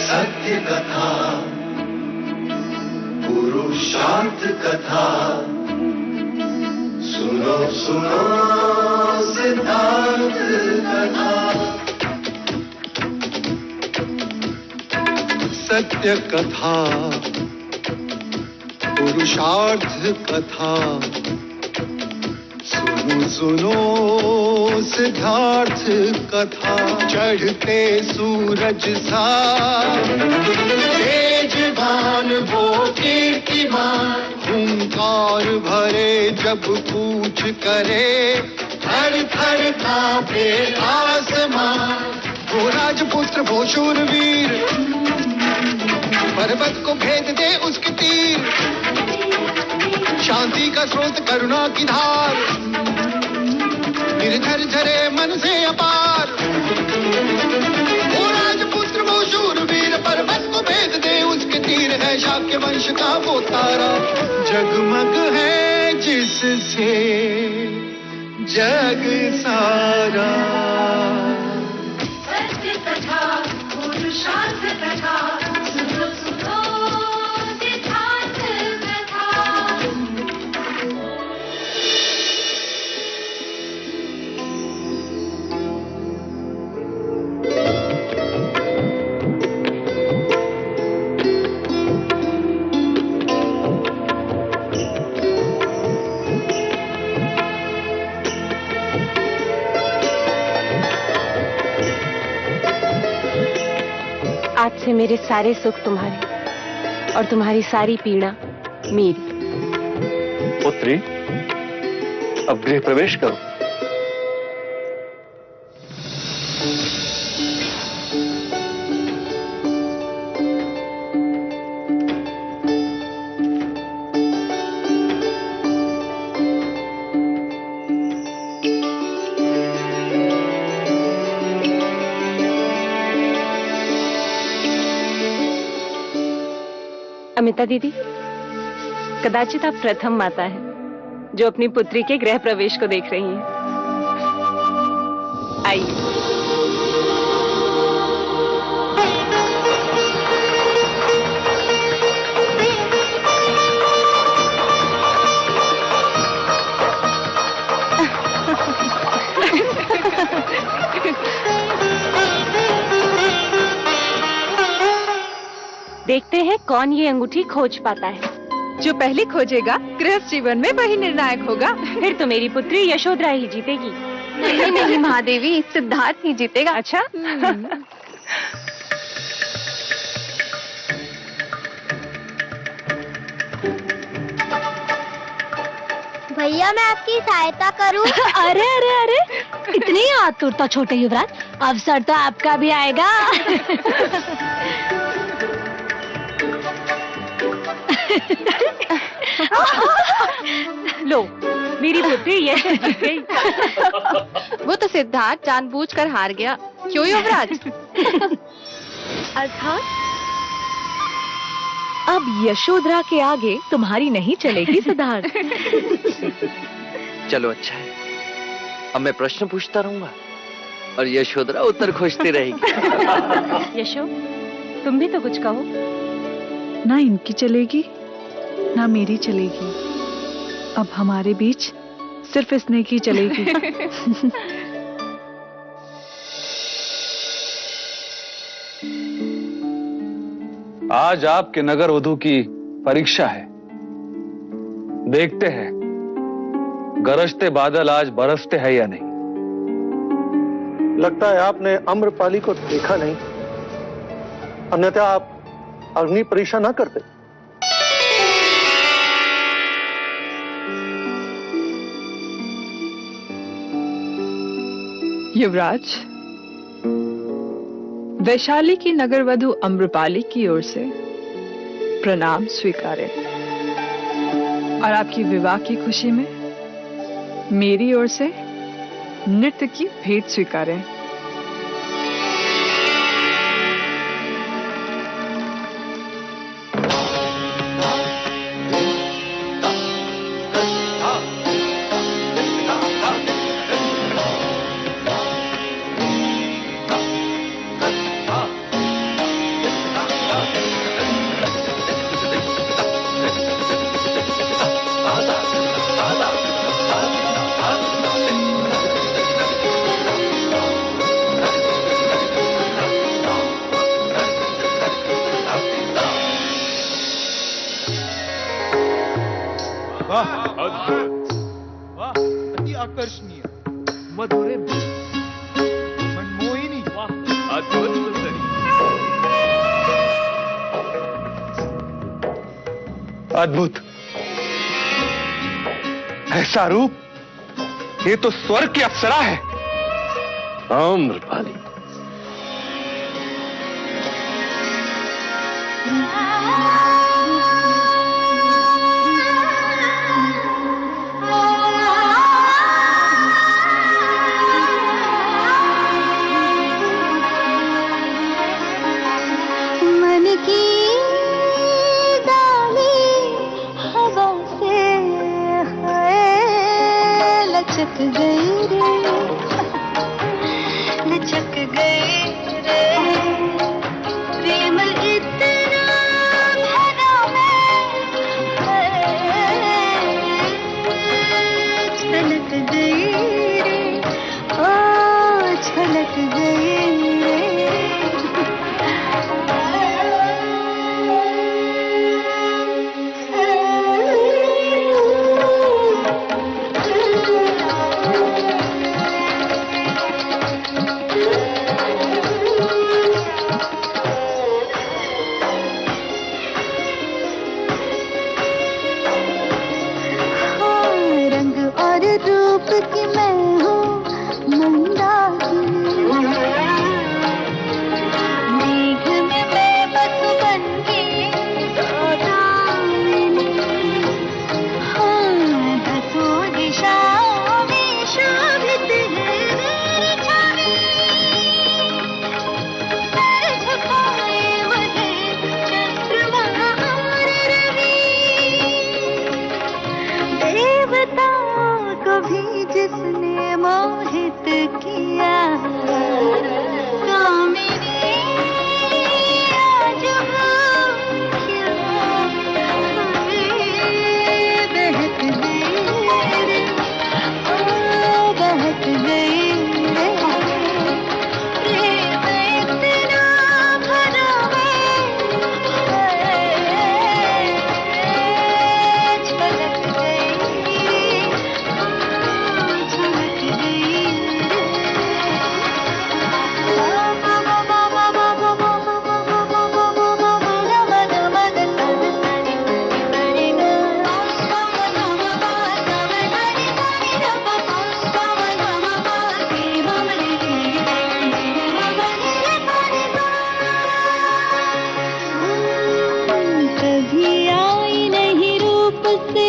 सत्य कथा, पुरुषार्थ कथा, सुनो सुनो सिद्धार्थ कथा। सत्य कथा, पुरुषार्थ कथा, सुनो सुनो सिद्धार्थ कथा। चढ़ते सूरज सा तेजवान वो कीर्तिमान, हुंकार भरे जब कूच करे, थर थर कांपे आसमान। वो राजपुत्र वो शूरवीर, पर्वत को भेद दे उसके तीर, शांति का स्रोत करुणा की धार, निर्झर झरे मन से अपार। वो राजपुत्र वो शूरवीर, पर्वत को भेद दे उसके तीर, है शाक्य वंश का वो तारा, जगमग है जिससे जग सारा। सत्य कथा, पुरुषार्थ कथा, सुनो सुनो सिद्धार्थ कथा। आज से मेरे सारे सुख तुम्हारे और तुम्हारी सारी पीड़ा मेरी। पुत्री, अब गृह प्रवेश करो। अमिता दीदी, कदाचित आप प्रथम माता हैं जो अपनी पुत्री के गृह प्रवेश को देख रही हैं। आइए। देखते हैं कौन ये अंगूठी खोज पाता है। जो पहले खोजेगा गृहस्थ जीवन में वही निर्णायक होगा। फिर तो मेरी पुत्री यशोधरा ही जीतेगी। नहीं नहीं महादेवी, सिद्धार्थ ही जीतेगा। अच्छा। भैया मैं आपकी सहायता करूं? अरे अरे अरे, इतनी आतुरता छोटे युवराज, अवसर तो आपका भी आएगा। लो, मेरी पुत्री यशोधरा जीत गई। वो तो सिद्धार्थ जानबूझकर हार गया, क्यों युवराज? अर्थात अब यशोधरा के आगे तुम्हारी नहीं चलेगी सिद्धार्थ। चलो अच्छा है, अब मैं प्रश्न पूछता रहूंगा और यशोधरा उत्तर खोजती रहेगी। यशो, तुम भी तो कुछ कहो। ना इनकी चलेगी ना मेरी चलेगी, अब हमारे बीच सिर्फ इसने की चलेगी। आज आपके नगर वधू की परीक्षा है। देखते हैं गरजते बादल आज बरसते हैं या नहीं। लगता है आपने अम्रपाली को देखा नहीं, अन्यथा आप अग्नि परीक्षा ना करते। युवराज, वैशाली की नगरवधु अम्रपाली की ओर से प्रणाम स्वीकारें और आपकी विवाह की खुशी में मेरी ओर से नृत्य की भेंट स्वीकारें। अद्भुत सुंदरी। अद्भुत, ऐसा रूप, ये तो स्वर्ग की अप्सरा है। आम्रपाली, मन की डाली हवा से है लचक गई रे, लचक गई रे, प्रेम इतना भरा है, छलक गई रे, ओ छलक गई रे। रंग और रूप की मैं हूँ मंदाकिनी, मेघ में मैं बस बन के सौदामिनी, हाँ दसों दिशाओं में शोभित है मेरी छवि, सर झुकाए वह चंद्रमा और रवि, देवताओं को भी जिसने मोहित किया, कामिनी आज वो क्या बहक गई रे, ओ बहक गई रे, प्रेम इतना भरा है, छलक गई, छलक गई कभी आई नहीं रूप से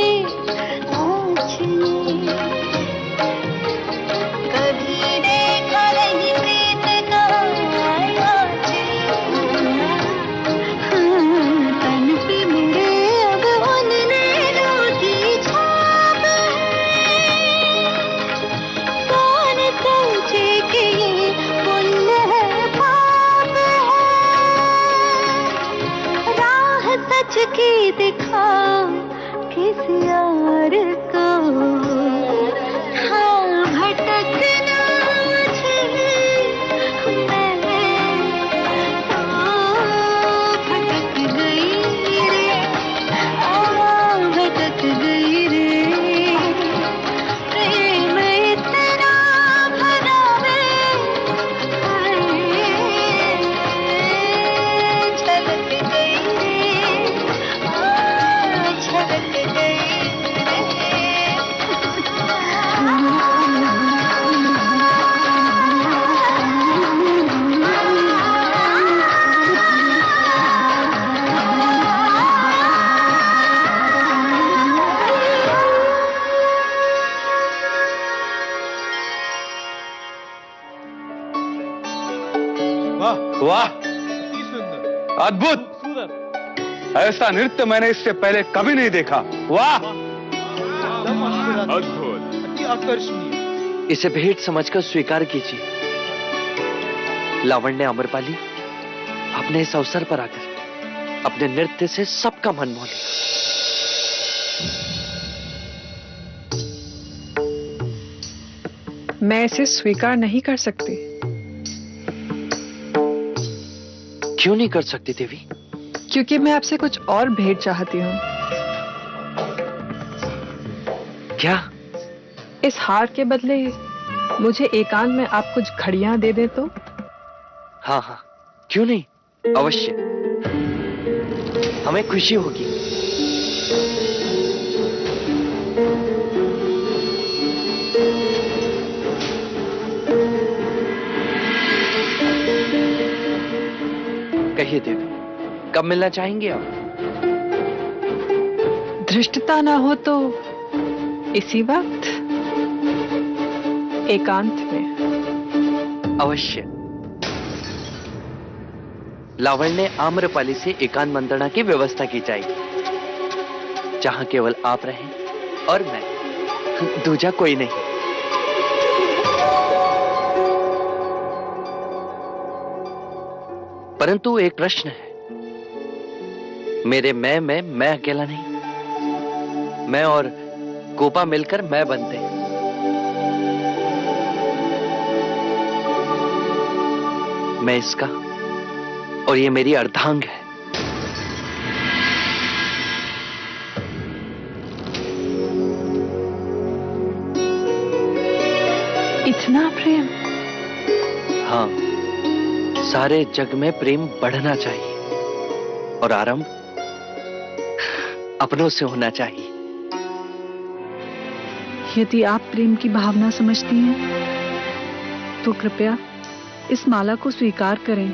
आँचनी, कभी देखा नहीं प्रीत का आयाची, तन पे मेरे अब उन नैनों की छाप है, कौन सोचे कि ये पुण्य है पाप है, राह सच की दिखा किसी और को, हाँ भटकना मुझे मैं भटक गई रे, भटक गई रे, प्रेम इतना भरा है, छलक गई रे, छलक गई वाह, अद्भुत, ऐसा नृत्य मैंने इससे पहले कभी नहीं देखा। वाह, अद्भुत, अति आकर्षणीय। इसे भेंट समझकर स्वीकार कीजिए। लावण्य अमरपाली, आपने इस अवसर पर आकर अपने नृत्य से सबका मन मोह लिया। मैं इसे स्वीकार नहीं कर सकती। क्यों नहीं कर सकती देवी? क्योंकि मैं आपसे कुछ और भेंट चाहती हूँ। क्या? इस हार के बदले मुझे एकांत में आप कुछ घड़ियां दे दे तो? हाँ हाँ, क्यों नहीं, अवश्य, हमें खुशी होगी। कहिए देवी, कब मिलना चाहेंगे आप? धृष्टता ना हो तो इसी वक्त एकांत में। अवश्य। लावण्य आम्रपाली से एकांत मंत्रणा की व्यवस्था की जाएगी, जहां केवल आप रहें और मैं, दूजा कोई नहीं। परंतु एक प्रश्न है, मेरे मैं अकेला नहीं, मैं और गोपा मिलकर मैं बनते हैं। मैं इसका और ये मेरी अर्धांग है। इतना प्रेम? हाँ, सारे जग में प्रेम बढ़ना चाहिए और आरंभ अपनों से होना चाहिए। यदि आप प्रेम की भावना समझती हैं, तो कृपया इस माला को स्वीकार करें।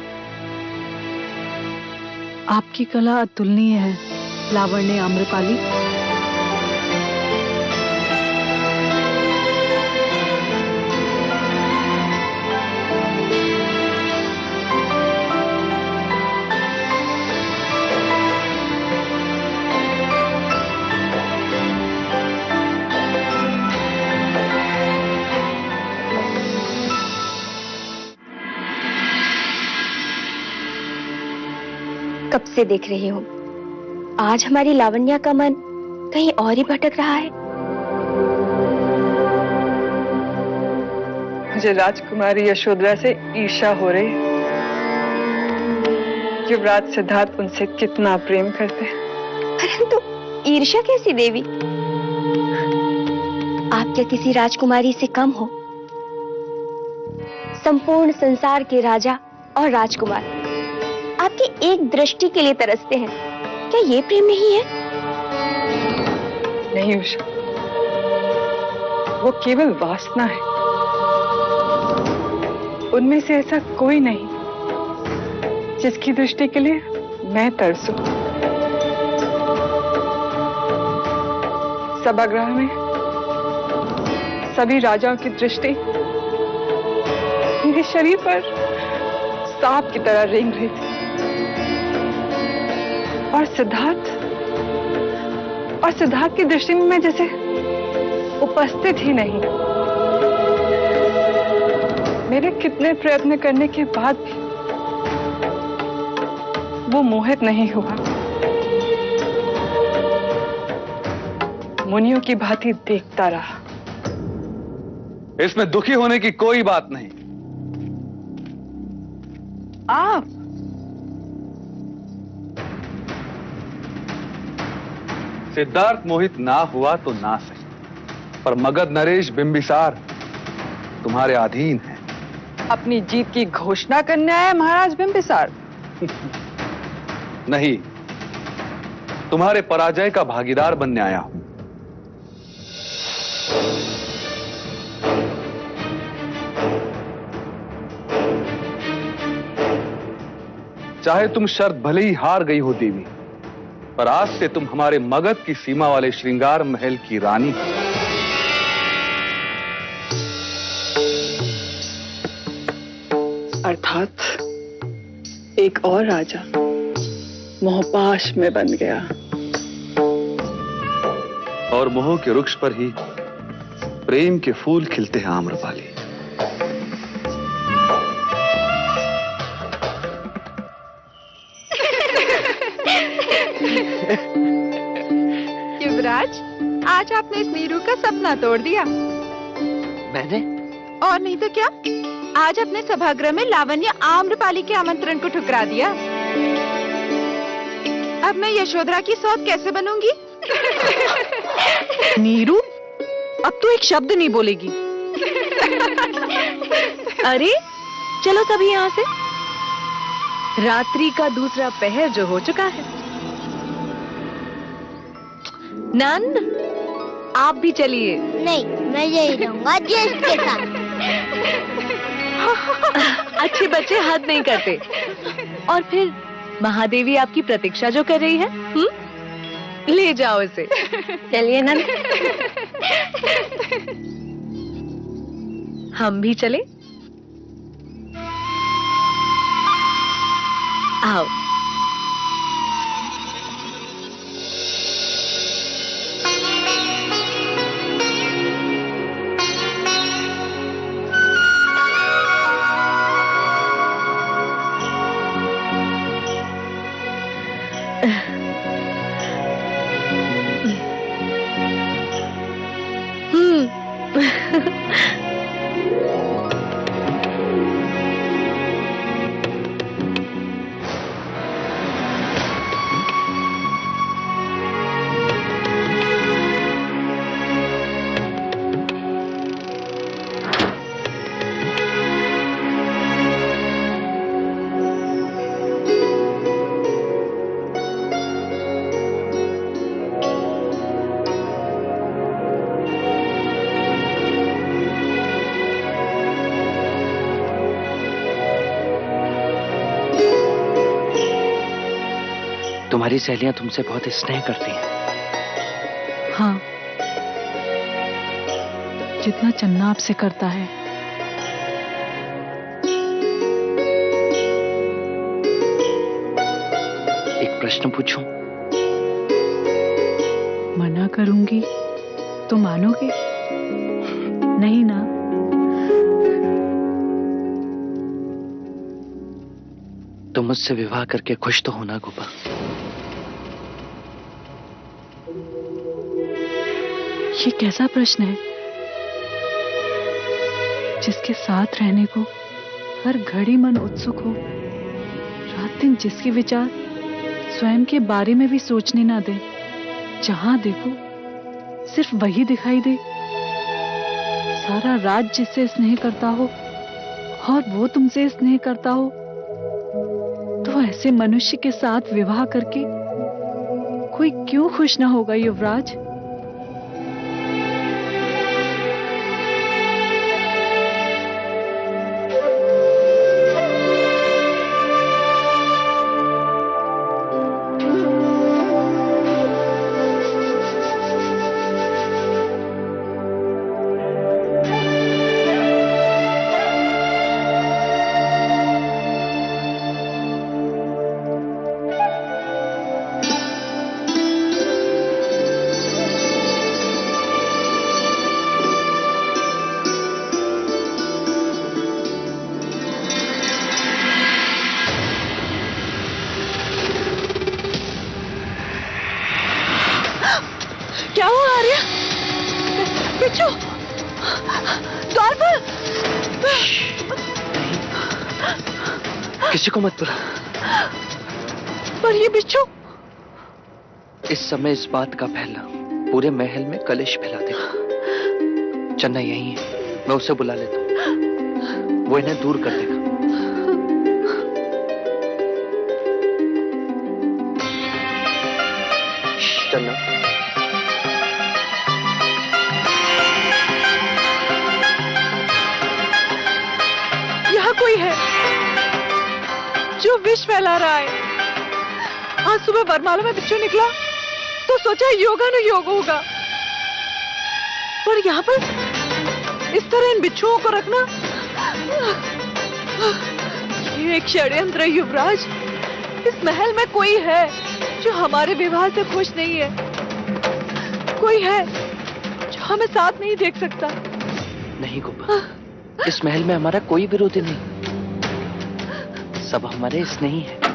आपकी कला अतुलनीय है, लावण्य आम्रपाली। कब से देख रही हूँ, आज हमारी लावण्या का मन कहीं और ही भटक रहा है। मुझे राजकुमारी यशोधरा से ईर्ष्या हो रही है। युवराज सिद्धार्थ उनसे कितना प्रेम करते हैं। परंतु ईर्ष्या कैसी देवी? आप क्या किसी राजकुमारी से कम हो? संपूर्ण संसार के राजा और राजकुमार आपकी एक दृष्टि के लिए तरसते हैं। क्या ये प्रेम नहीं है? नहीं उषा, वो केवल वासना है। उनमें से ऐसा कोई नहीं जिसकी दृष्टि के लिए मैं तरसूं। सभागृह में सभी राजाओं की दृष्टि मेरे शरीर पर सांप की तरह रेंग रही थी, और सिद्धार्थ की दृष्टि में मैं जैसे उपस्थित ही नहीं। मेरे कितने प्रयत्न करने के बाद भी वो मोहित नहीं हुआ। मुनियों की भांति देखता रहा। इसमें दुखी होने की कोई बात नहीं। आप सिद्धार्थ मोहित ना हुआ तो ना सही, पर मगध नरेश बिंबिसार तुम्हारे अधीन है। अपनी जीत की घोषणा करने आया महाराज बिंबिसार? नहीं, तुम्हारे पराजय का भागीदार बनने आया हूं। चाहे तुम शर्त भले ही हार गई हो देवी, पर आज से तुम हमारे मगध की सीमा वाले श्रृंगार महल की रानी हो। अर्थात एक और राजा मोहपाश में बन गया, और मोह के वृक्ष पर ही प्रेम के फूल खिलते हैं आम्रपाली। युवराज, आज आपने इस नीरू का सपना तोड़ दिया। मैंने? और नहीं तो क्या, आज अपने सभागृह में लावण्य आम्रपाली के आमंत्रण को ठुकरा दिया। अब मैं यशोधरा की सौत कैसे बनूंगी? नीरू, अब तू एक शब्द नहीं बोलेगी। अरे चलो सभी यहाँ से, रात्रि का दूसरा पहर जो हो चुका है। नंद, आप भी चलिए। नहीं, मैं यही रहूंगा जेस के साथ। अच्छे बच्चे हद नहीं करते। और फिर महादेवी आपकी प्रतीक्षा जो कर रही है, ले जाओ इसे। चलिए नंद। हम भी चले। आओ। तुम्हारी सहेलियां तुमसे बहुत स्नेह करती हैं। हाँ, जितना चन्ना आपसे करता है। एक प्रश्न पूछूं? मना करूंगी तो मानोगे? नहीं ना? तुम मुझसे विवाह करके खुश तो होना गोपा? ये कैसा प्रश्न है? जिसके साथ रहने को हर घड़ी मन उत्सुक हो, रात दिन जिसके विचार स्वयं के बारे में भी सोचने ना दे, जहां देखो सिर्फ वही दिखाई दे, सारा रात जिससे स्नेह करता हो और वो तुमसे स्नेह करता हो, तो ऐसे मनुष्य के साथ विवाह करके कोई क्यों खुश ना होगा युवराज? क्या हुआ आर्या? बिच्छू, द्वार पर। किसी को मत बुला। पर ये बिच्छू? इस समय इस बात का फैलना पूरे महल में कलेश फैला देगा। चन्ना यही है, मैं उसे बुला लेता हूँ, वो इन्हें दूर कर देगा। चन्ना, यहाँ कोई है जो विष फैला रहा है। आज सुबह वरमाला में बिच्छू निकला तो सोचा योगानुयोग होगा, पर यहाँ पर इस तरह इन बिच्छुओं को रखना, ये एक षड्यंत्र है युवराज। इस महल में कोई है जो हमारे विवाह से खुश नहीं है, कोई है जो हमें साथ नहीं देख सकता। नहीं गोपा, इस महल में हमारा कोई विरोधी नहीं, सब हमारे स्नेही हैं।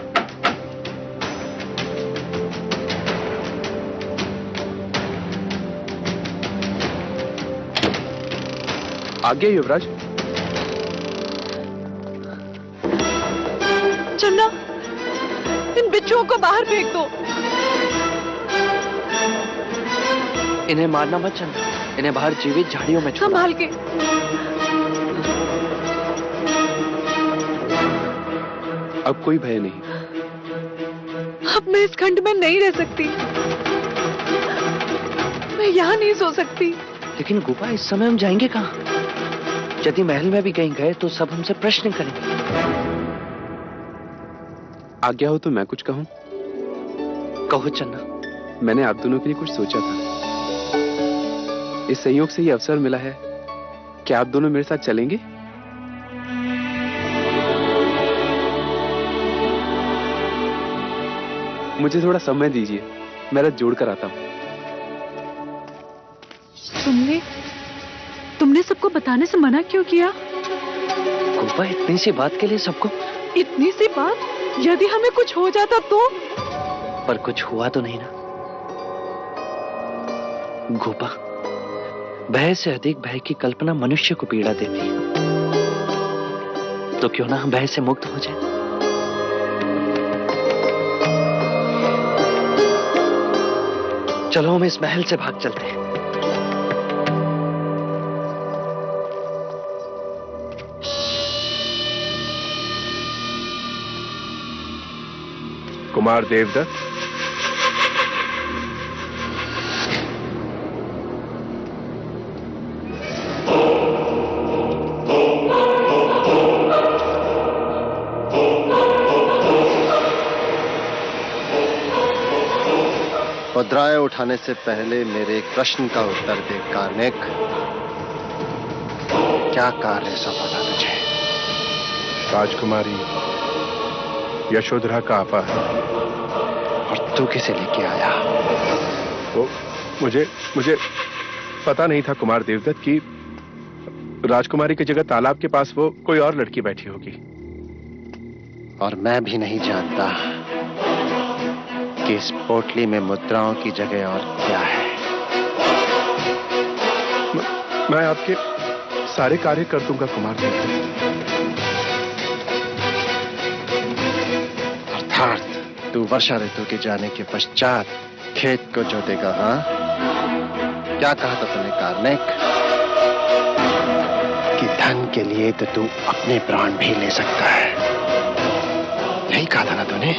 आगे युवराज। चन्ना, इन बिच्छुओं को बाहर फेंक दो। इन्हें मारना मत चन्ना, इन्हें बाहर जीवित झाड़ियों में छोड़ो। संभाल के। अब कोई भय नहीं। अब मैं इस खंड में नहीं रह सकती, मैं यहाँ नहीं सो सकती। लेकिन गोपा, इस समय हम जाएंगे कहाँ? यदि महल में भी कहीं गए तो सब हमसे प्रश्न करेंगे। आज्ञा हो तो मैं कुछ कहूँ? कहो चन्ना। मैंने आप दोनों के लिए कुछ सोचा था। इस संयोग से ये अवसर मिला है, क्या आप दोनों मेरे साथ चलेंगे? मुझे थोड़ा समय दीजिए, मैं रथ जोड़ कर आता हूँ। तुमने सबको बताने से मना क्यों किया? गोपा, इतनी सी बात के लिए सबको? इतनी सी बात? यदि हमें कुछ हो जाता तो? पर कुछ हुआ तो नहीं ना गोपा। भय से अधिक भय की कल्पना मनुष्य को पीड़ा देती है। तो क्यों ना हम भय से मुक्त हो जाए? चलो हम इस महल से भाग चलते हैं। कुमार देवदत्त, मुद्राएं उठाने से पहले मेरे एक प्रश्न का उत्तर दे कार्निक। क्या कार्य सौंपा था तुझे? राजकुमारी यशोधरा का अपहरण। और तू किसे लेके आया? वो मुझे पता नहीं था कुमार देवदत्त की राजकुमारी की जगह तालाब के पास वो कोई और लड़की बैठी होगी। और मैं भी नहीं जानता कि इस पोटली में मुद्राओं की जगह और क्या है। मैं आपके सारे कार्य कर दूंगा कुमार देवदत्त। अर्थात तू वर्षा ऋतु के जाने के पश्चात खेत को जोतेगा, हाँ? क्या कहा था तूने कार्निक? कि धन के लिए तो तू अपने प्राण भी ले सकता है, यही कहा था ना तूने?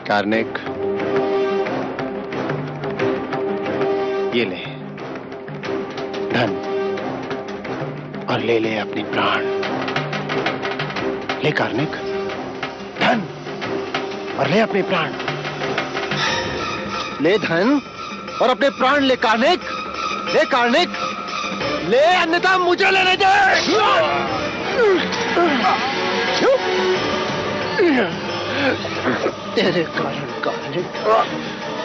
कार्निक, ये ले धन और ले ले अपनी प्राण। ले कार्निक, धन और ले अपने प्राण। ले धन और अपने प्राण ले कार्निक। ले कार्निक, ले, अन्यथा मुझे लेने दे। तेरे कारण कार्निक,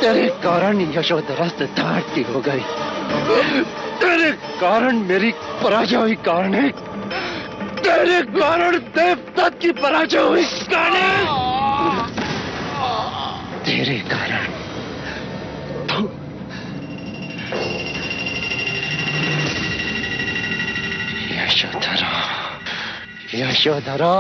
तेरे कारण यशोधरा सिद्धार्थ हो गई। तेरे कारण मेरी पराजय हुई कार्निक। तेरे कारण देवदत्त की पराजय हुई कार्निक। तेरे कारण तू यशोधरा, यशोधरा।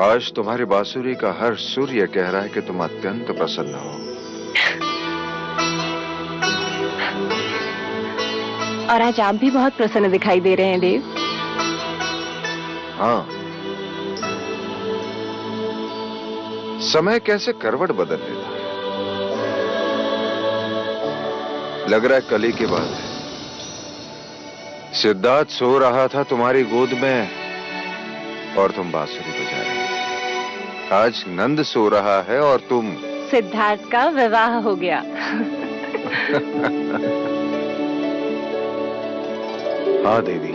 आज तुम्हारी बांसुरी का हर सुर यह कह रहा है कि तुम अत्यंत प्रसन्न हो। और आज आप भी बहुत प्रसन्न दिखाई दे रहे हैं देव। हाँ, समय कैसे करवट बदल लेता है। लग रहा है कली की बात है। सिद्धार्थ सो रहा था तुम्हारी गोद में और तुम बांसुरी बजा रहे। आज नंद सो रहा है और तुम। सिद्धार्थ का विवाह हो गया। हाँ देवी,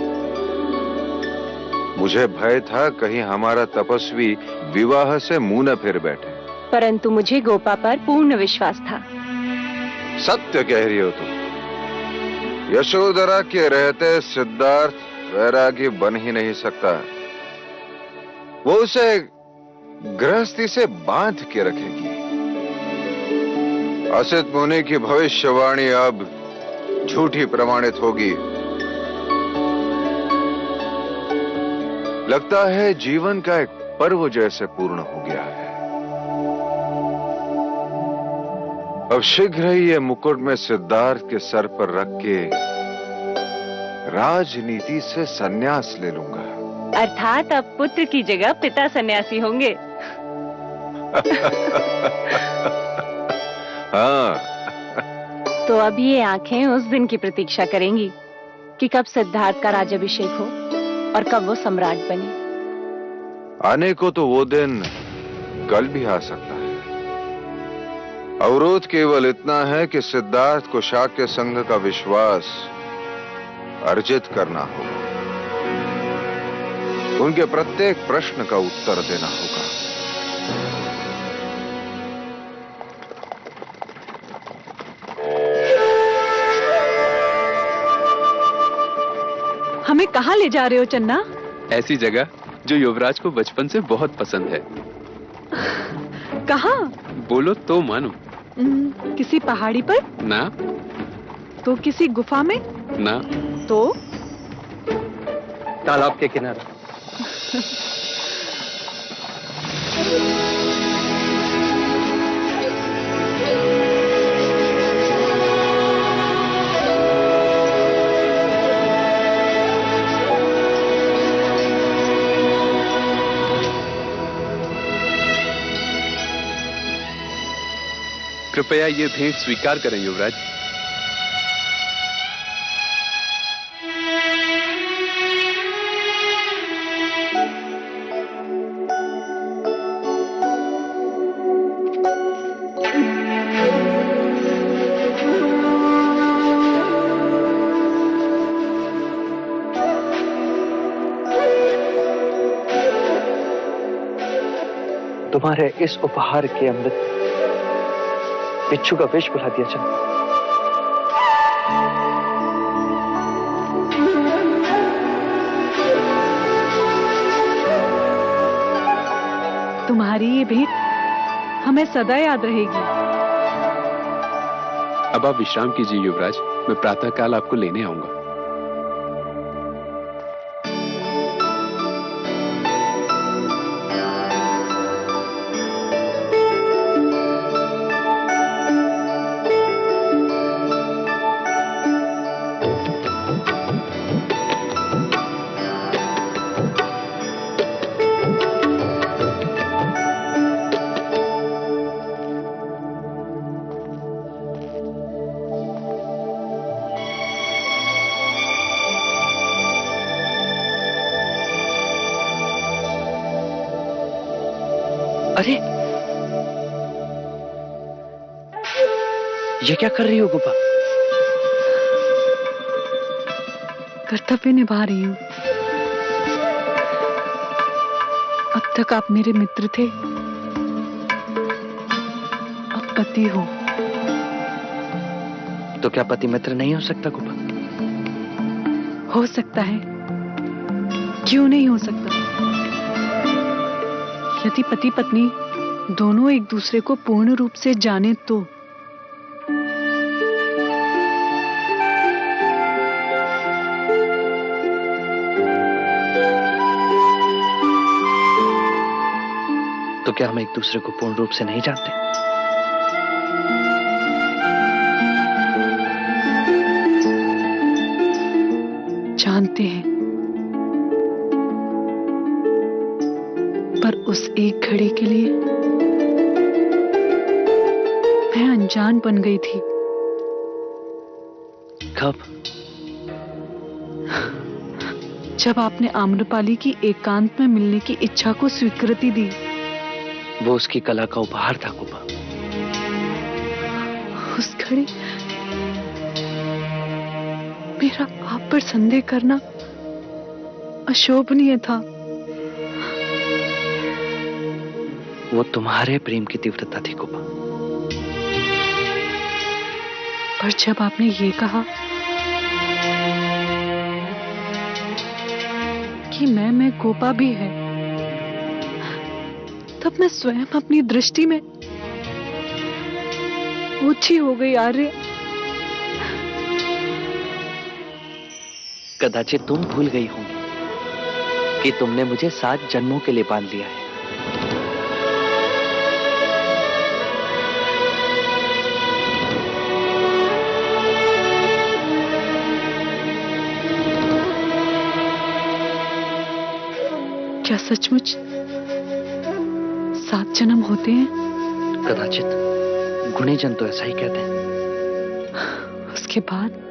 मुझे भय था कहीं हमारा तपस्वी विवाह से मुंह न फिर बैठे। परंतु मुझे गोपा पर पूर्ण विश्वास था। सत्य कह रही हो तुम। यशोधरा के रहते सिद्धार्थ वैरागी बन ही नहीं सकता। वो उसे गृहस्थी से बांध के रखेगी। असित मुनि की भविष्यवाणी अब झूठी प्रमाणित होगी। लगता है जीवन का एक पर्व जैसे पूर्ण हो गया है। अब शीघ्र ही ये मुकुट में सिद्धार्थ के सर पर रख के राजनीति से संन्यास ले लूंगा। अर्थात अब पुत्र की जगह पिता सन्यासी होंगे। हाँ। तो अब ये आंखें उस दिन की प्रतीक्षा करेंगी कि कब सिद्धार्थ का राज्याभिषेक हो और कब वो सम्राट बने। आने को तो वो दिन कल भी आ सकता है। अवरोध केवल इतना है कि सिद्धार्थ को शाक्य संघ का विश्वास अर्जित करना होगा। उनके प्रत्येक प्रश्न का उत्तर देना होगा। हमें कहाँ ले जा रहे हो चन्ना? ऐसी जगह जो युवराज को बचपन से बहुत पसंद है। कहाँ? बोलो तो मानो। किसी पहाड़ी पर? ना। तो किसी गुफा में? ना। तो तालाब के किनारे। कृपया ये भेंट स्वीकार करें युवराज। तुम्हारे इस उपहार के अमृत बिच्छू का विष बुला दिया चंदा। तुम्हारी ये भेंट हमें सदा याद रहेगी। अब आप विश्राम कीजिए युवराज, मैं प्रातःकाल आपको लेने आऊंगा। अरे ये क्या कर रही हो गोपा? कर्तव्य निभा रही हूँ। अब तक आप मेरे मित्र थे, अब पति हो। तो क्या पति मित्र नहीं हो सकता गोपा? हो सकता है, क्यों नहीं हो सकता? यदि पति पत्नी दोनों एक दूसरे को पूर्ण रूप से जाने तो। तो क्या हम एक दूसरे को पूर्ण रूप से नहीं जानते? जानते हैं, पर उस एक घड़ी के लिए मैं अनजान बन गई थी। कब? जब आपने आम्रपाली की एकांत में मिलने की इच्छा को स्वीकृति दी। वो उसकी कला का उपहार था गोपा। उस घड़ी मेरा आप पर संदेह करना अशोभनीय था। वो तुम्हारे प्रेम की तीव्रता थी गोपा। पर जब आपने ये कहा कि मैं गोपा भी है, तब मैं स्वयं अपनी दृष्टि में ऊंची हो गई आर्य। कदाचित तुम भूल गई होंगी कि तुमने मुझे 7 जन्मों के लिए बांध लिया है। क्या सचमुच 7 जन्म होते हैं? कदाचित गुणीजन तो ऐसा ही कहते हैं। उसके बाद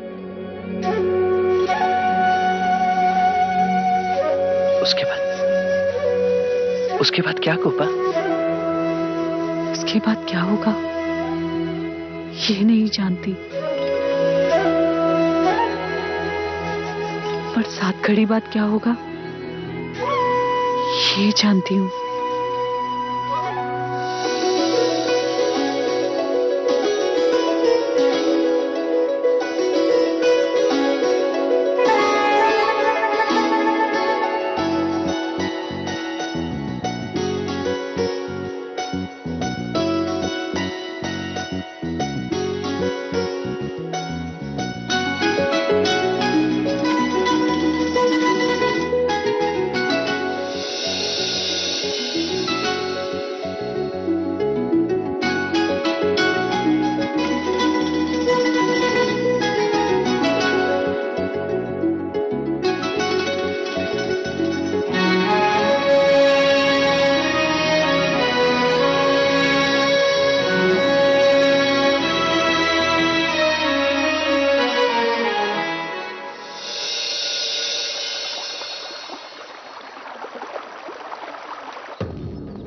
उसके बाद क्या गोपा? उसके बाद क्या होगा ये नहीं जानती, पर 7 घड़ी बाद क्या होगा ये जानती हूँ।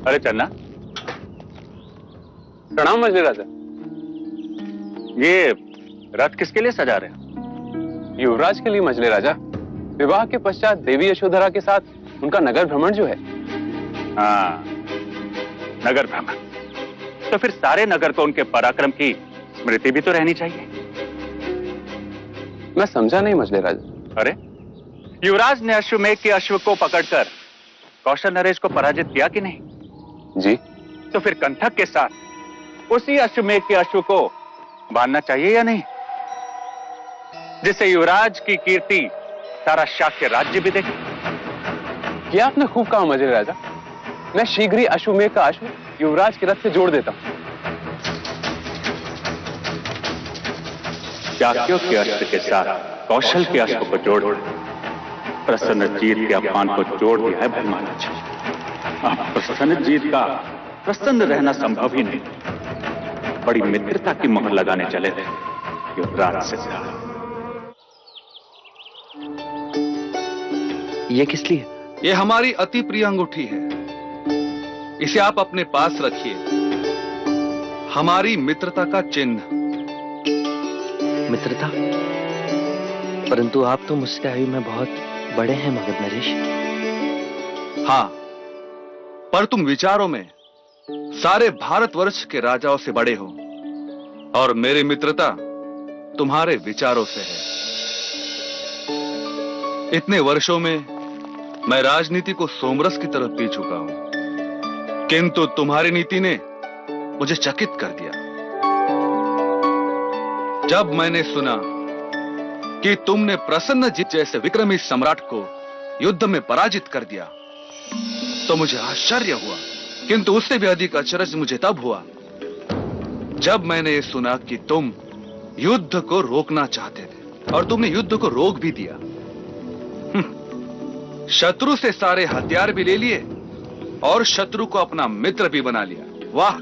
अरे चन्ना, प्रणाम मजली राजा। ये रथ किसके लिए सजा रहे हैं? युवराज के लिए मजली राजा। विवाह के पश्चात देवी यशोधरा के साथ उनका नगर भ्रमण जो है। हाँ, नगर भ्रमण। तो फिर सारे नगर को उनके पराक्रम की स्मृति भी तो रहनी चाहिए। मैं समझा नहीं मजली राजा। अरे, युवराज ने अश्वमेघ के अश्व को पकड़कर कौशल नरेश को पराजित किया कि नहीं? जी। तो फिर कंठक के साथ उसी अश्वमेघ के अश्व को बांधना चाहिए या नहीं, जिससे युवराज की कीर्ति सारा शाक्य राज्य भी देखे। ये आपने खूब कहा मजली राजा। मैं शीघ्र ही अश्वमेघ का अश्व युवराज के रथ से जोड़ देता हूं। शाक्यों के अश्व के साथ कौशल के अश्व को जोड़ प्रसन्नजीत के अपमान को जोड़ दिया है ब्रह्मांड। प्रसन्नजीत का प्रसन्न रहना संभव ही नहीं। बड़ी मित्रता की मोहर लगाने चले थे युवराज से। ये किस लिए? ये हमारी अति प्रिय अंगूठी है। इसे आप अपने पास रखिए। हमारी मित्रता का चिन्ह। मित्रता? परंतु आप तो मुझसे आयु में बहुत बड़े हैं मगध नरेश। हाँ, पर तुम विचारों में सारे भारतवर्ष के राजाओं से बड़े हो, और मेरी मित्रता तुम्हारे विचारों से है। इतने वर्षों में मैं राजनीति को सोमरस की तरफ पी चुका हूं, किंतु तुम्हारी नीति ने मुझे चकित कर दिया। जब मैंने सुना कि तुमने प्रसन्नजीत जैसे विक्रमी सम्राट को युद्ध में पराजित कर दिया, तो मुझे आश्चर्य हुआ। किंतु उससे भी अधिक अचरज मुझे तब हुआ जब मैंने ये सुना कि तुम युद्ध को रोकना चाहते थे, और तुमने युद्ध को रोक भी दिया। शत्रु से सारे हथियार भी ले लिए और शत्रु को अपना मित्र भी बना लिया। वाह!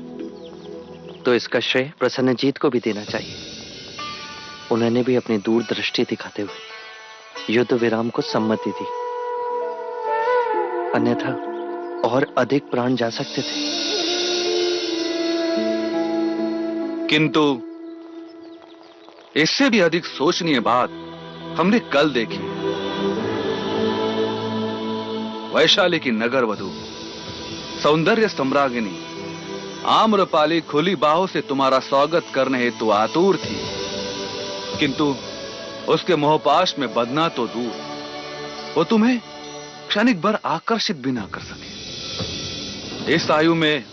तो इसका श्रेय प्रसन्नजीत को भी देना चाहिए। उन्होंने भी अपनी दूरदृष्टि दिखाते हुए युद्ध विराम को सम्मति दी, अन्यथा और अधिक प्राण जा सकते थे। किंतु इससे भी अधिक सोचनीय बात हमने कल देखी। वैशाली की नगर वधू, सौंदर्य सम्रागिनी आम्रपाली खुली बाहों से तुम्हारा स्वागत करने हेतु आतुर थी, किंतु उसके मोहपाश में बदना तो दूर, वो तुम्हें क्षणिक भर आकर्षित भी ना कर सके। इस आयु में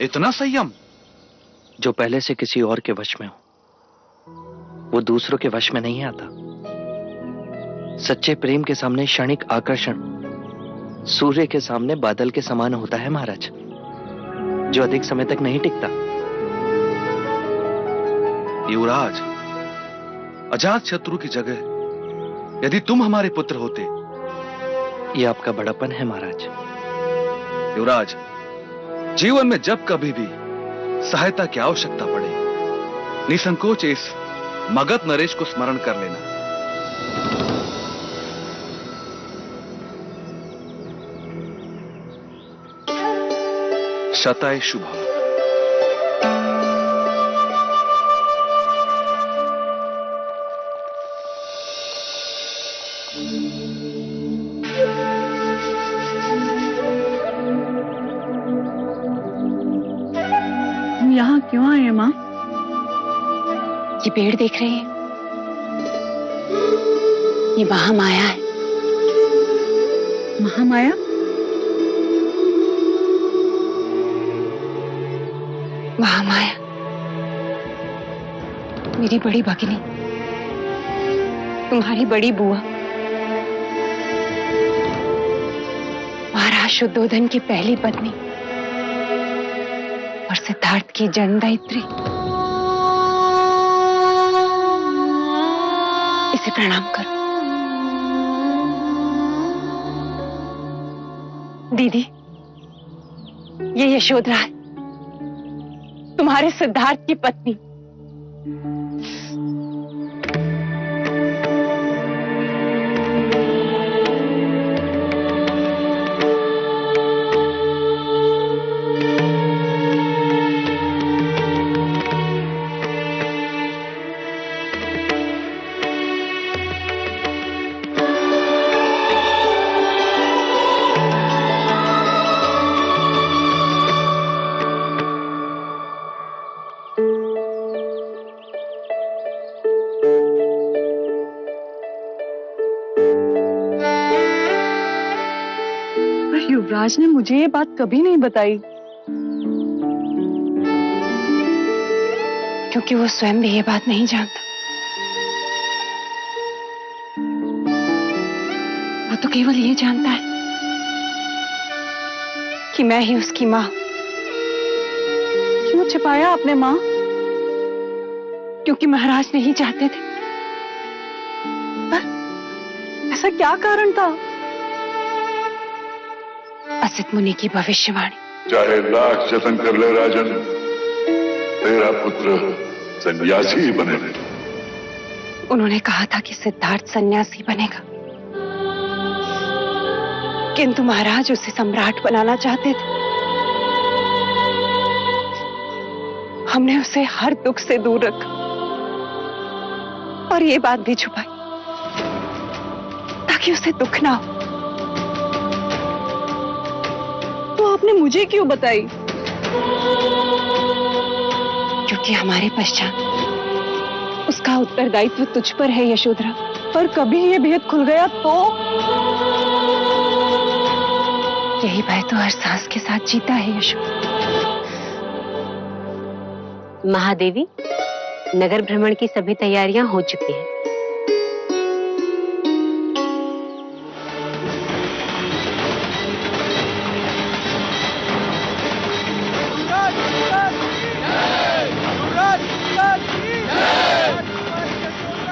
इतना संयम। जो पहले से किसी और के वश में हो, वो दूसरों के वश में नहीं आता। सच्चे प्रेम के सामने क्षणिक आकर्षण सूर्य के सामने बादल के समान होता है महाराज, जो अधिक समय तक नहीं टिकता। युवराज, अजात शत्रु की जगह यदि तुम हमारे पुत्र होते। यह आपका बड़ापन है महाराज। युवराज, जीवन में जब कभी भी सहायता की आवश्यकता पड़े, निसंकोच इस मगध नरेश को स्मरण कर लेना। शताय शुभम। यहाँ क्यों आए माँ? ये पेड़ देख रहे हैं? ये महामाया है। महामाया? महामाया मेरी बड़ी भगिनी, तुम्हारी बड़ी बुआ, महाराज शुद्धोधन की पहली पत्नी और सिद्धार्थ की जन्मदायित्री। इसे प्रणाम करो। दीदी, ये यशोधरा है, तुम्हारे सिद्धार्थ की पत्नी। युवराज ने मुझे ये बात कभी नहीं बताई। क्योंकि वो स्वयं भी ये बात नहीं जानता। वो तो केवल ये जानता है कि मैं ही उसकी मां। क्यों छिपाया आपने मां? क्योंकि महाराज नहीं चाहते थे। ऐसा क्या कारण था? असित मुनि की भविष्यवाणी। चाहे लाख जतन कर ले राजन, तेरा पुत्र सन्यासी ही बनेगा। उन्होंने कहा था कि सिद्धार्थ सन्यासी बनेगा, किंतु महाराज उसे सम्राट बनाना चाहते थे। हमने उसे हर दुख से दूर रखा और ये बात भी छुपाई ताकि उसे दुख ना हो। तो आपने मुझे क्यों बताई? क्योंकि हमारे पश्चात उसका उत्तरदायित्व तुझ पर है यशोधरा। पर कभी ये भेद खुल गया तो? यही भय तो हर सांस के साथ जीता है यशोधरा। महादेवी, नगर भ्रमण की सभी तैयारियां हो चुकी हैं।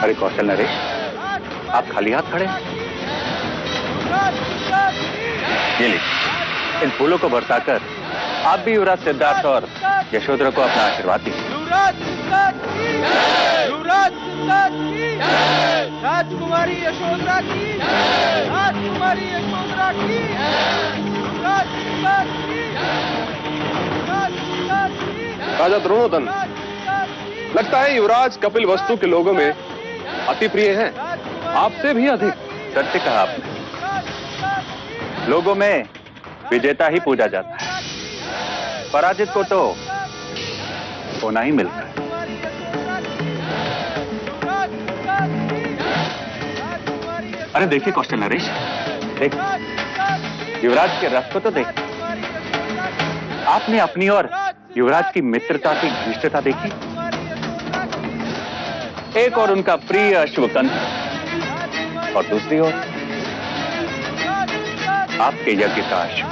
अरे कौशल नरेश, आप खाली हाथ खड़े? ये लीजिए, इन फूलों को बरसाकर आप भी युवराज सिद्धार्थ और यशोधरा को अपना आशीर्वाद दीजिए। राजकुमारी यशोधरा की, राजकुमारी यशोधरा की, राजा द्रोणोदन, लगता है युवराज कपिल वस्तु के लोगों में अति प्रिय हैं। आपसे भी अधिक। सत्य कहा आपने। लोगों में विजेता ही पूजा जाता है, पराजित को तो होना ही मिलता है। अरे देखिए कौशल नरेश, देख युवराज के रथ को तो देख। आपने अपनी और युवराज की मित्रता की घनिष्ठता देखी। एक और उनका प्रिय अश्वकंठ और दूसरी ओर आपके यज्ञ का अश्व।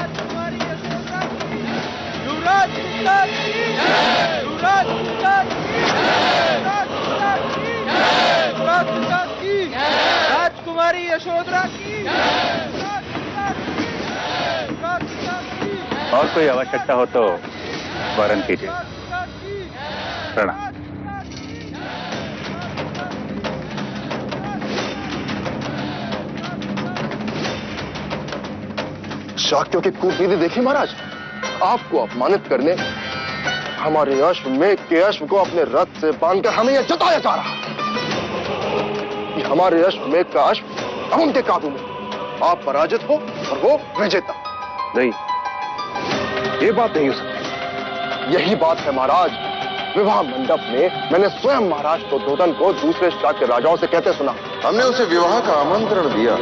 राजकुमारी यशोधरा की। और कोई आवश्यकता हो तो वर्ण कीजिए। प्रणाम। शाक्यों की कूटनीति देखी महाराज। आपको अपमानित करने हमारे अश्व मेघ के अश्व को अपने रथ से बांधकर हमें यह जताया जा रहा कि हमारे अश्व मेघ का अश्व अब उनके काबू में। आप पराजित हो और वो विजेता। नहीं, ये बात नहीं हो सकती। यही बात है महाराज। विवाह मंडप में मैंने स्वयं महाराज दुर्योधन को दूसरे शाक्य राजाओं से कहते सुना। हमने उसे विवाह का आमंत्रण दिया,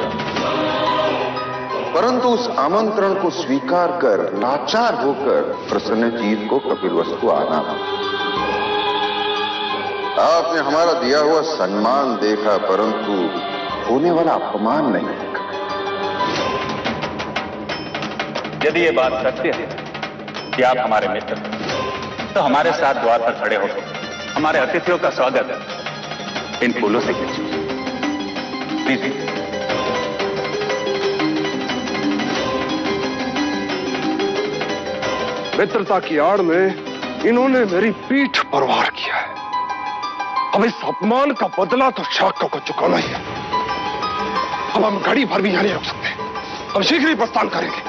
परंतु उस आमंत्रण को स्वीकार कर लाचार होकर प्रसन्नजीत को कपिलवस्तु आना। आपने हमारा दिया हुआ सम्मान देखा, परंतु होने वाला अपमान नहीं देखा। यदि ये बात सत्य है कि आप हमारे मित्र हैं, तो हमारे साथ द्वार पर खड़े होकर हमारे अतिथियों का स्वागत इन फूलों से कीजिए। प्लीज। मित्रता की आड़ में इन्होंने मेरी पीठ पर वार किया है। अब इस अपमान का बदला तो शाक्यों को चुकाना ही है। अब हम घड़ी भर भी यहां नहीं रुक सकते। हम शीघ्र ही प्रस्थान करेंगे।